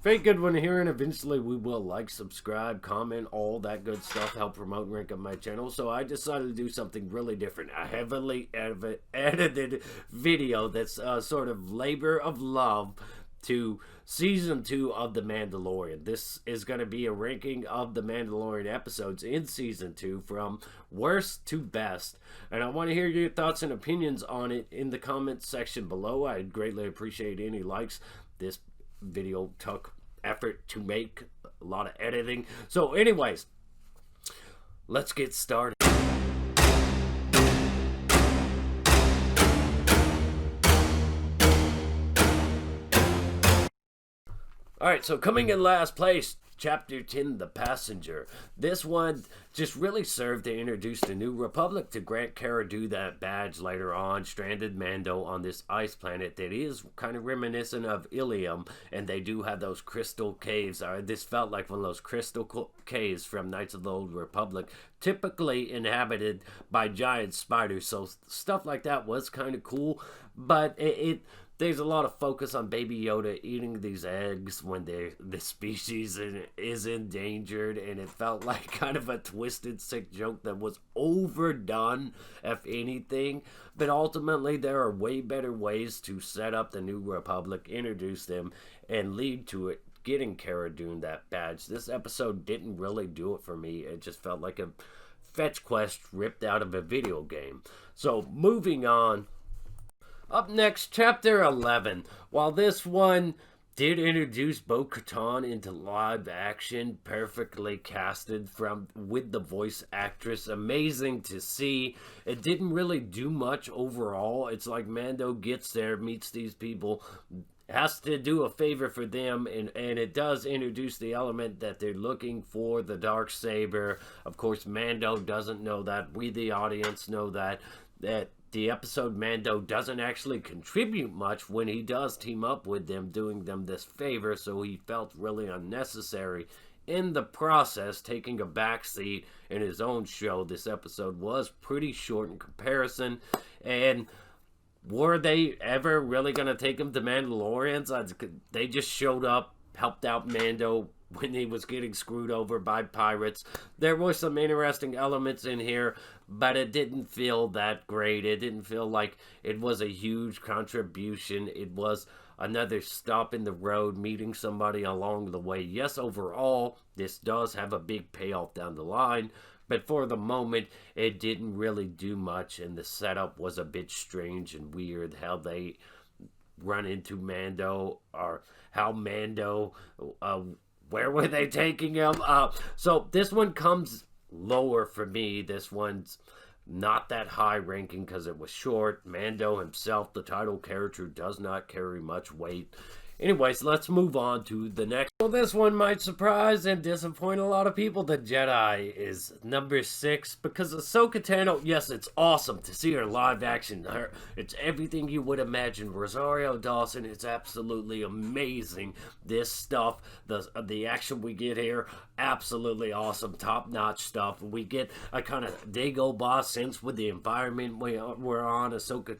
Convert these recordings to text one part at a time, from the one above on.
Very good one here, and eventually we will like, subscribe, comment, all that good stuff, help promote and rank up my channel. So I decided to do something really different, a heavily edited video that's sort of labor of love to season 2 of The Mandalorian. This is going to be a ranking of The Mandalorian episodes in season 2 from worst to best. And I want to hear your thoughts and opinions on it in the comments section below. I'd greatly appreciate any likes. This video took effort to make, a lot of editing. So anyways, let's get started. Alright, so coming in last place, Chapter 10, The Passenger. This one just really served to introduce the New Republic to grant Cara Dune that badge later on, stranded Mando on this ice planet that is kind of reminiscent of Ilium, and they do have those crystal caves. This felt like one of those crystal caves from Knights of the Old Republic, typically inhabited by giant spiders, so stuff like that was kind of cool, but there's a lot of focus on Baby Yoda eating these eggs when the species is endangered, and it felt like kind of a twisted, sick joke that was overdone, if anything. But ultimately, there are way better ways to set up the New Republic, introduce them, and lead to it getting Cara Dune that badge. This episode didn't really do it for me. It just felt like a fetch quest ripped out of a video game. So, moving on. Up next, Chapter 11. While this one did introduce Bo-Katan into live action, perfectly casted with the voice actress, amazing to see. It didn't really do much overall. It's like Mando gets there, meets these people, has to do a favor for them, and it does introduce the element that they're looking for the Darksaber. Of course, Mando doesn't know that. We, the audience, know that the episode Mando doesn't actually contribute much when he does team up with them, doing them this favor, so he felt really unnecessary in the process, taking a backseat in his own show. This episode was pretty short in comparison, and were they ever really going to take him to Mandalorians? They just showed up, helped out Mando when he was getting screwed over by pirates. There were some interesting elements in here, but it didn't feel that great. It didn't feel like it was a huge contribution. It was another stop in the road, meeting somebody along the way. Yes, overall, this does have a big payoff down the line, but for the moment, it didn't really do much, and the setup was a bit strange and weird. How they run into Mando, or how Mando, where were they taking him? So this one comes lower for me. This one's not that high ranking because it was short. Mando himself, the title character, does not carry much weight. Anyways, let's move on to the next. Well, this one might surprise and disappoint a lot of people. The Jedi is number 6 because Ahsoka Tano, yes, it's awesome to see her live action. It's everything you would imagine. Rosario Dawson, it's absolutely amazing. This stuff, the action we get here, absolutely awesome, top-notch stuff. We get a kind of Dagobah sense with the environment we're on. Ahsoka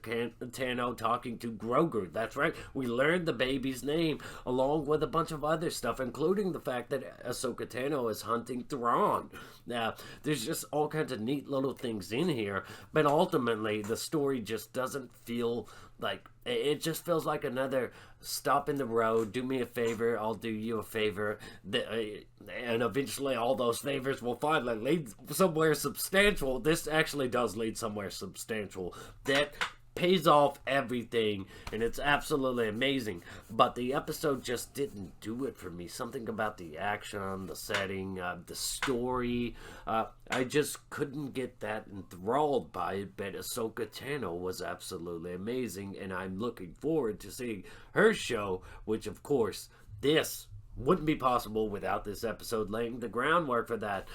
Tano talking to Grogu. That's right, we learned the baby's name, along with a bunch of other stuff, including the fact that Ahsoka Tano is hunting Thrawn. Now, there's just all kinds of neat little things in here, but ultimately, the story just doesn't feel like, it just feels like another stop in the road, do me a favor, I'll do you a favor, and eventually all those favors will finally lead somewhere substantial. This actually does lead somewhere substantial that pays off everything, and it's absolutely amazing, but the episode just didn't do it for me. Something about the action, the setting, the story, I just couldn't get that enthralled by it. But Ahsoka Tano was absolutely amazing, and I'm looking forward to seeing her show, which of course this wouldn't be possible without this episode laying the groundwork for that.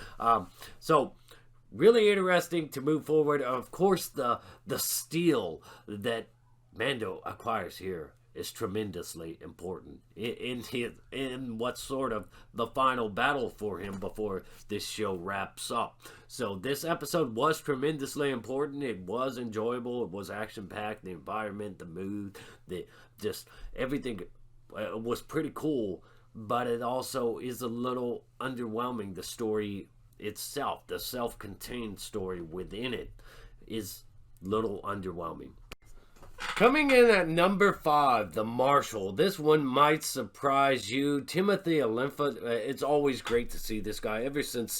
So really interesting to move forward. Of course, the steel that Mando acquires here is tremendously important in what's sort of the final battle for him before this show wraps up. So this episode was tremendously important. It was enjoyable. It was action-packed. The environment, the mood, just everything was pretty cool. but it also is a little underwhelming. The story itself, the self-contained story within it, is little underwhelming. Coming in at number 5, The Marshal. This one might surprise you. Timothy Olympha, it's always great to see this guy. Ever since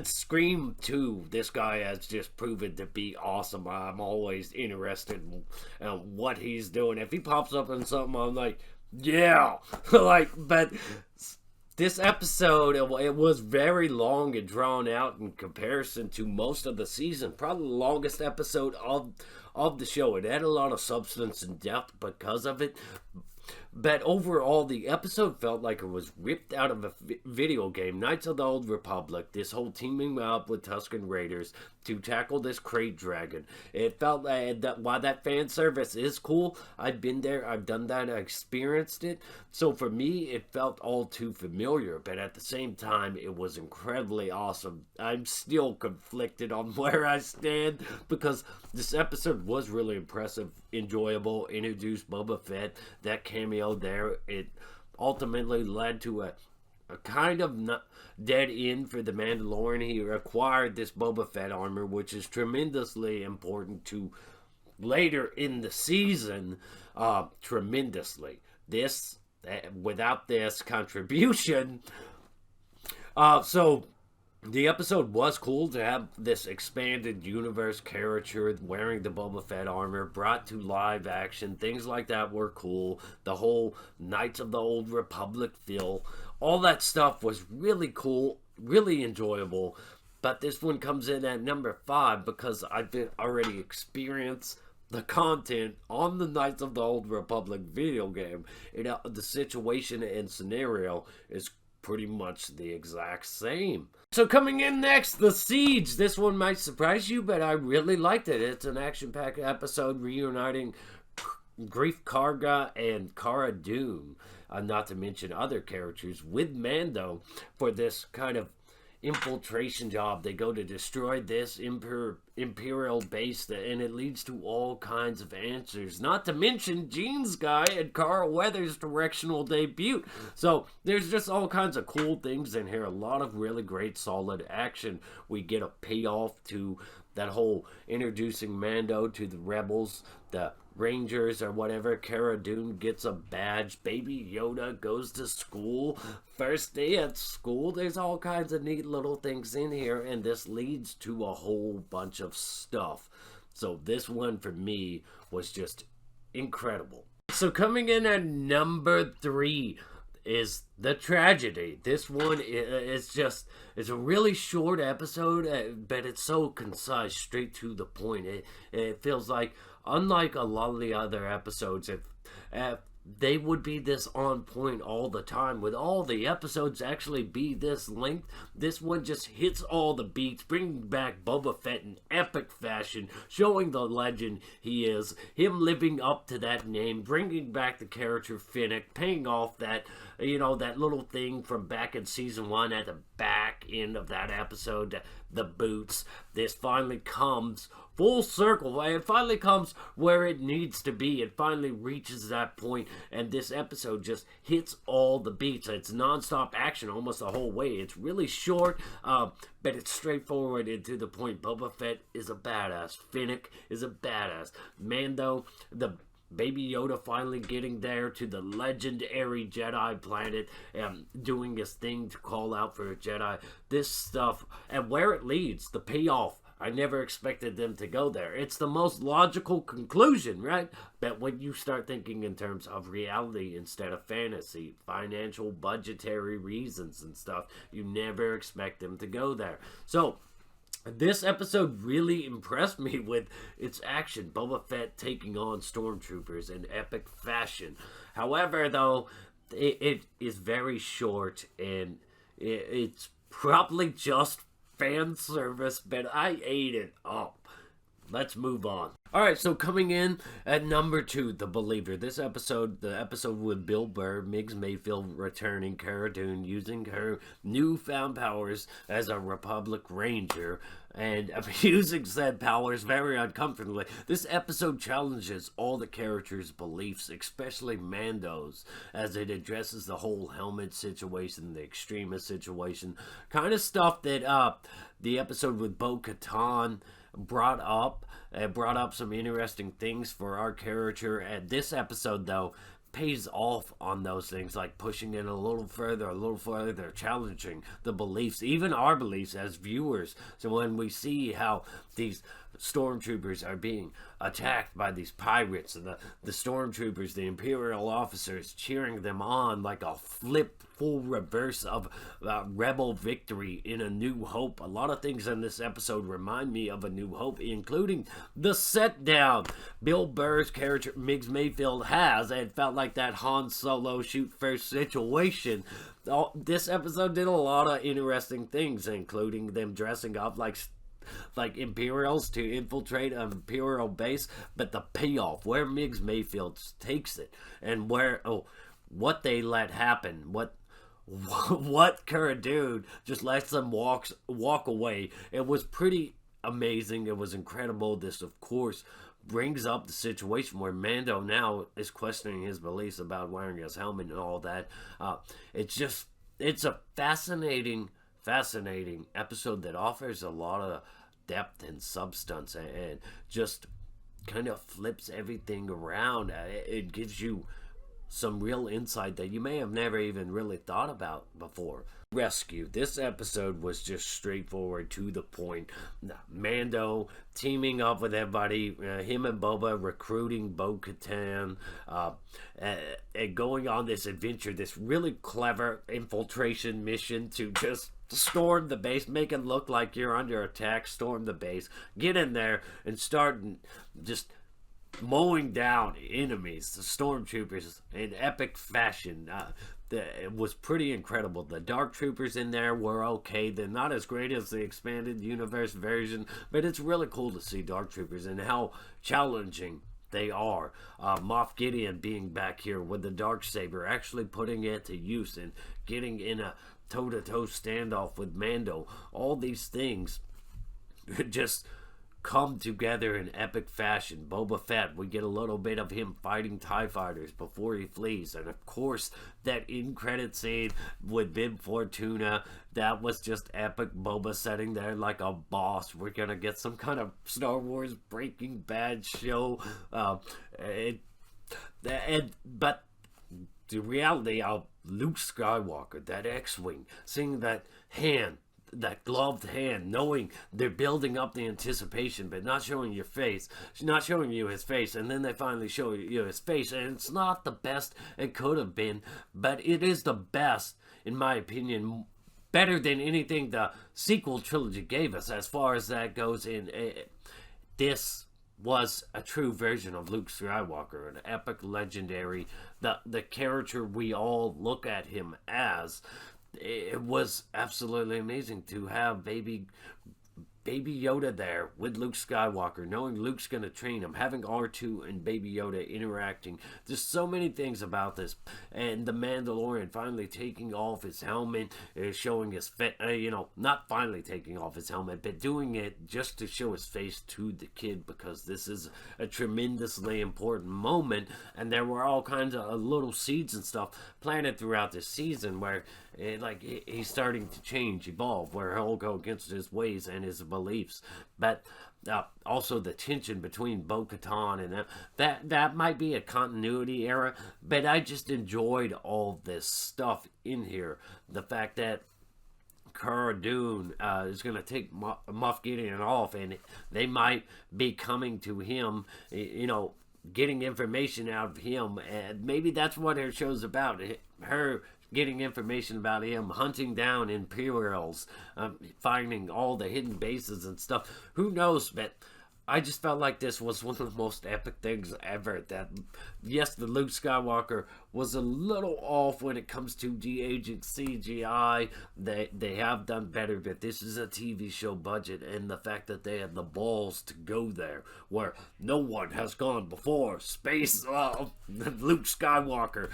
Scream 2, this guy has just proven to be awesome. I'm always interested in what he's doing. If he pops up in something, I'm like, yeah. But this episode, it was very long and drawn out in comparison to most of the season. Probably the longest episode of the show. It had a lot of substance and depth because of it. But overall, the episode felt like it was ripped out of a video game. Knights of the Old Republic, this whole teaming up with Tusken Raiders to tackle this crate dragon. It felt that while that fan service is cool, I've been there, I've done that, I experienced it. So for me, it felt all too familiar, but at the same time, it was incredibly awesome. I'm still conflicted on where I stand because this episode was really impressive, enjoyable, introduced Boba Fett, that cameo there. It ultimately led to a kind of dead end for the Mandalorian. He acquired this Boba Fett armor, which is tremendously important to later in the season. Tremendously. Without this contribution, so the episode was cool to have this expanded universe character wearing the Boba Fett armor brought to live action. Things like that were cool. The whole Knights of the Old Republic feel, all that stuff was really cool, really enjoyable. But this one comes in at number 5 because I've already experienced the content on the Knights of the Old Republic video game. The situation and scenario is pretty much the exact same. So coming in next, The Siege. This one might surprise you, but I really liked it. It's an action-packed episode reuniting Greef Karga and Cara Dune, not to mention other characters, with Mando for this kind of infiltration job. They go to destroy this imperial base, and it leads to all kinds of answers, not to mention Gene's guy and Carl Weathers' directional debut. So there's just all kinds of cool things in here, a lot of really great solid action. We get a payoff to that whole introducing Mando to the rebels, the Rangers or whatever. Cara Dune gets a badge. Baby Yoda goes to school. First day at school. There's all kinds of neat little things in here, and this leads to a whole bunch of stuff. So this one for me was just incredible. So coming in at number 3 is The Tragedy. This one is it's a really short episode, but it's so concise, straight to the point. It feels like, unlike a lot of the other episodes, if they would be this on point all the time, with all the episodes actually be this length, this one just hits all the beats, bringing back Boba Fett in epic fashion, showing the legend he is, him living up to that name, bringing back the character Finnick, paying off that, that little thing from back in season 1 at the back end of that episode, the boots. This finally comes full circle. It finally comes where it needs to be. It finally reaches that point, and this episode just hits all the beats. It's non-stop action almost the whole way. It's really short, but it's straightforward and to the point. Boba Fett is a badass. Finnick is a badass. Mando, the Baby Yoda finally getting there to the legendary Jedi planet and doing his thing to call out for a Jedi. This stuff, and where it leads, the payoff, I never expected them to go there. It's the most logical conclusion, right? But when you start thinking in terms of reality instead of fantasy, financial, budgetary reasons and stuff, you never expect them to go there. So this episode really impressed me with its action. Boba Fett taking on stormtroopers in epic fashion. However, though, it is very short, and it's probably just fan service, but I ate it up. Let's move on. All right, so coming in at number 2, The Believer. This episode, the episode with Bill Burr, Migs Mayfield returning, Cara Dune using her newfound powers as a Republic Ranger and abusing said powers very uncomfortably. This episode challenges all the characters' beliefs, especially Mando's, as it addresses the whole helmet situation, the extremist situation, kind of stuff that the episode with Bo-Katan brought up. It brought up some interesting things for our character. And this episode, though, pays off on those things, like pushing it a little further, challenging the beliefs, even our beliefs as viewers. So when we see how these stormtroopers are being attacked by these pirates, and the stormtroopers, the Imperial officers, cheering them on like a full reverse of rebel victory in A New Hope. A lot of things in this episode remind me of A New Hope, including the set down Bill Burr's character Migs Mayfield has. It felt like that Han Solo shoot first situation. This episode did a lot of interesting things, including them dressing up like Imperials to infiltrate an Imperial base, but the payoff, where Migs Mayfield takes it, and what they let happen, what Cara Dune just lets them walk away. It was pretty amazing. It was incredible. This, of course, brings up the situation where Mando now is questioning his beliefs about wearing his helmet and all that. It's a fascinating episode that offers a lot of depth and substance, and just kind of flips everything around. It gives you some real insight that you may have never even really thought about before. Rescue. This episode was just straightforward, to the point. Mando teaming up with everybody, him and Boba recruiting Bo-Katan, and going on this adventure, this really clever infiltration mission to just storm the base, make it look like you're under attack, storm the base, get in there and start just mowing down enemies, the stormtroopers, in epic fashion. It was pretty incredible. The Dark Troopers in there were okay. They're not as great as the expanded universe version, but it's really cool to see Dark Troopers and how challenging they are. Moff Gideon being back here with the Darksaber, actually putting it to use and getting in a toe-to-toe standoff with Mando. All these things just come together in epic fashion. Boba Fett, we get a little bit of him fighting TIE fighters before he flees, and of course that in-credit scene with Bib Fortuna, that was just epic. Boba sitting there like a boss. We're gonna get some kind of Star Wars Breaking Bad show, but the reality of Luke Skywalker, that X-Wing, seeing that hand, that gloved hand, knowing they're building up the anticipation, but not showing your face, not showing you his face, and then they finally show you his face, and it's not the best it could have been, but it is the best, in my opinion, better than anything the sequel trilogy gave us, as far as that goes. In this was a true version of Luke Skywalker, an epic, legendary, the character we all look at him as. It was absolutely amazing to have baby Yoda there with Luke Skywalker, knowing Luke's going to train him, having R2 and baby Yoda interacting. There's so many things about this. And the Mandalorian finally taking off his helmet, showing his face, not finally taking off his helmet, but doing it just to show his face to the kid, because this is a tremendously important moment. And there were all kinds of little seeds and stuff planted throughout this season where he's starting to change, evolve, where he'll go against his ways and his beliefs. But also the tension between Bo-Katan and that might be a continuity error, but I just enjoyed all this stuff in here. The fact that Cara Dune is going to take Moff Gideon off, and they might be coming to him, getting information out of him, and maybe that's what her show's about. Her getting information about him, hunting down Imperials, finding all the hidden bases and stuff. Who knows? But I just felt like this was one of the most epic things ever. That, yes, the Luke Skywalker was a little off when it comes to de-aging CGI. They have done better, but this is a TV show budget, and the fact that they had the balls to go there, where no one has gone before. Space, Luke Skywalker.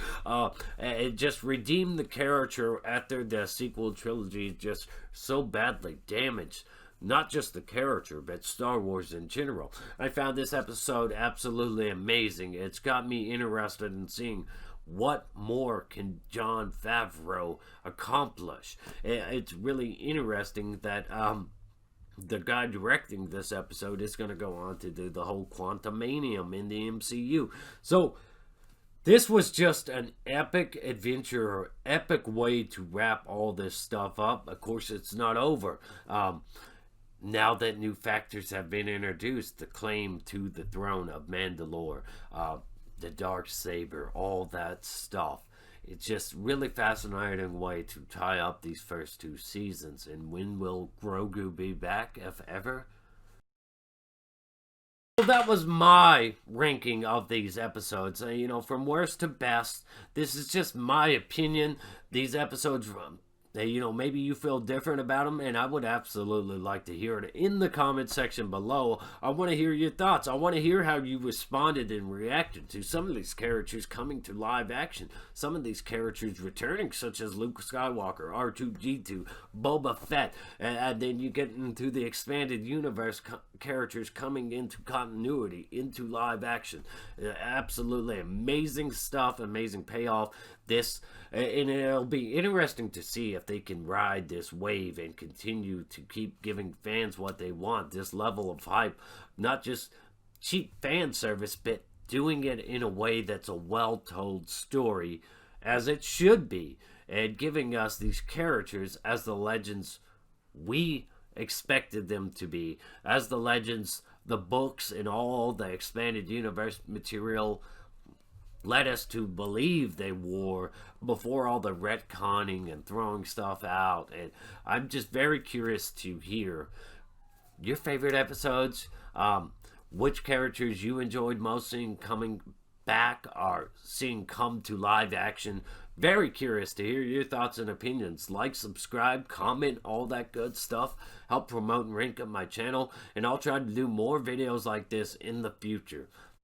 It just redeemed the character after the sequel trilogy just so badly damaged not just the character, but Star Wars in general. I found this episode absolutely amazing. It's got me interested in seeing what more can Jon Favreau accomplish. It's really interesting that the guy directing this episode is going to go on to do the whole Quantumanium in the MCU. So this was just an epic adventure, or epic way to wrap all this stuff up. Of course, it's not over. Now that new factors have been introduced, the claim to the throne of Mandalore, the dark saber, all that stuff. It's just really fascinating way to tie up these first 2 seasons. And when will Grogu be back, if ever? Well, that was my ranking of these episodes. From worst to best, this is just my opinion. These episodes, maybe you feel different about them, and I would absolutely like to hear it in the comment section below. I want to hear your thoughts. I want to hear how you responded and reacted to some of these characters coming to live action, some of these characters returning, such as Luke Skywalker, R2-D2, Boba Fett, and then you get into the expanded universe characters coming into continuity, into live action. Absolutely amazing stuff, amazing payoff. And it'll be interesting to see if they can ride this wave and continue to keep giving fans what they want. This level of hype, not just cheap fan service, but doing it in a way that's a well-told story, as it should be, and giving us these characters as the legends we expected them to be, as the legends, the books, and all the expanded universe material led us to believe they were before all the retconning and throwing stuff out. And I'm just very curious to hear your favorite episodes, which characters you enjoyed most seeing coming back or seeing come to live action. Very curious to hear your thoughts and opinions. Like, subscribe, comment, all that good stuff. Help promote and rank up my channel, and I'll try to do more videos like this in the future.